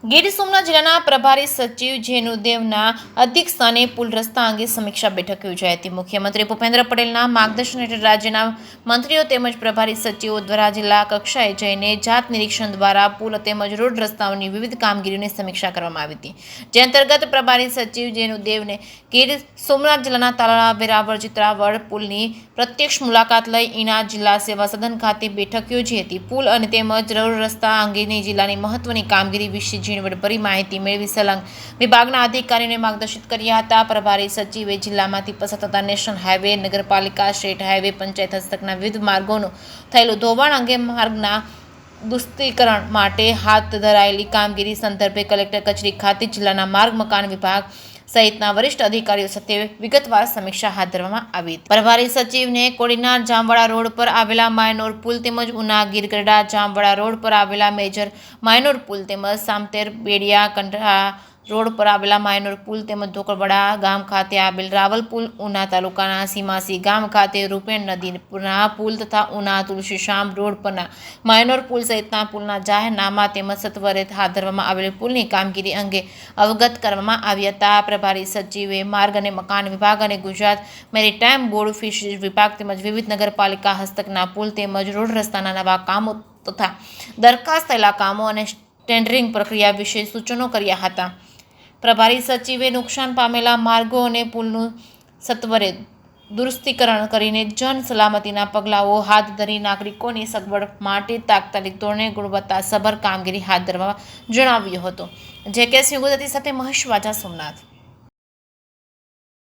ગીર સોમનાથ જિલ્લાના પ્રભારી સચિવ જેનુદેવના અધ્યક્ષસ્થાને પુલ રસ્તા અંગે સમીક્ષા બેઠક યોજાઈ હતી। મુખ્યમંત્રી ભૂપેન્દ્ર પટેલના માર્ગદર્શન હેઠળ રાજ્યના મંત્રીઓ તેમજ પ્રભારી સચિવો દ્વારા જિલ્લા કક્ષાએ જઈને જાત નિરીક્ષણ દ્વારા પુલ તેમજ રોડ રસ્તાઓની વિવિધ કામગીરીની સમીક્ષા કરવામાં આવી હતી। જે અંતર્ગત પ્રભારી સચિવ જેનુદેવને ગીર સોમનાથ જિલ્લાના તાલાળા વેરાવળ ચિત્રાવળ પુલની પ્રત્યક્ષ મુલાકાત લઈ ઈના જિલ્લા સેવા સદન ખાતે બેઠક યોજી હતી। પુલ અને તેમજ રોડ રસ્તા અંગેની જિલ્લાની મહત્વની કામગીરી વિશે ઝીણવટભરી માહિતી મેળવી સલંગ વિભાગના અધિકારીઓને માર્ગદર્શિત કર્યા હતા। પ્રભારી સચિવે જિલ્લામાંથી પસાર થતા નેશનલ હાઈવે, નગરપાલિકા, સ્ટેટ હાઈવે, પંચાયત હસ્તકના વિવિધ માર્ગોનું થયેલું ધોવાણ અંગે માર્ગના દુસ્તીકરણ માટે હાથ ધરાયેલી કામગીરી સંદર્ભે કલેક્ટર કચેરી ખાતે જિલ્લાના માર્ગ મકાન વિભાગ સહિતના વરિષ્ઠ અધિકારીઓ સાથે વિગતવાર સમીક્ષા હાથ ધરવામાં આવી। પ્રભારી સચિવને કોડીનાર જામવાડા રોડ પર આવેલા માયનોર પુલ તેમજ ઉના ગીરગઢડા જામવાડા રોડ પર આવેલા મેજર માયનોર પુલ તેમજ સામતેર બેડિયા કંઠા રોડ પર આવેલા માયનોર પુલ તેમજ ધોકડવાડા ગામ ખાતે આવેલ રાવલ પુલ, ઉના તાલુકાના સીમાસી ગામ ખાતે રૂપેણ નદીના પુલ તથા ઉના તુલસીશ્યામ રોડ પરના માયનોર પુલ સહિતના પુલના જાહેરનામા તેમજ સત્વરે હાથ ધરવામાં આવેલ પુલની કામગીરી અંગે અવગત કરવામાં આવ્યા હતા। પ્રભારી સચિવે માર્ગ અને મકાન વિભાગ અને ગુજરાત મેરીટાઈમ બોર્ડ, ફિશરીઝ વિભાગ તેમજ વિવિધ નગરપાલિકા હસ્તકના પુલ તેમજ રોડ રસ્તાના નવા કામો તથા દરખાસ્ત થયેલા કામો અને ટેન્ડરિંગ પ્રક્રિયા વિશે સૂચનો કર્યા હતા। પ્રભારી સચિવે નુકસાન પામેલા માર્ગો અને પુલનું સત્વરે દુરસ્તીકરણ કરીને જન સલામતીના પગલાઓ હાથ ધરી નાગરિકોની સગવડ માટે તાત્કાલિક ધોરણે ગુણવત્તાસભર કામગીરી હાથ ધરવા જણાવ્યું હતું। જે કે સિંહ ગુજરાતી સાથે મહેશ વાજા, સોમનાથ।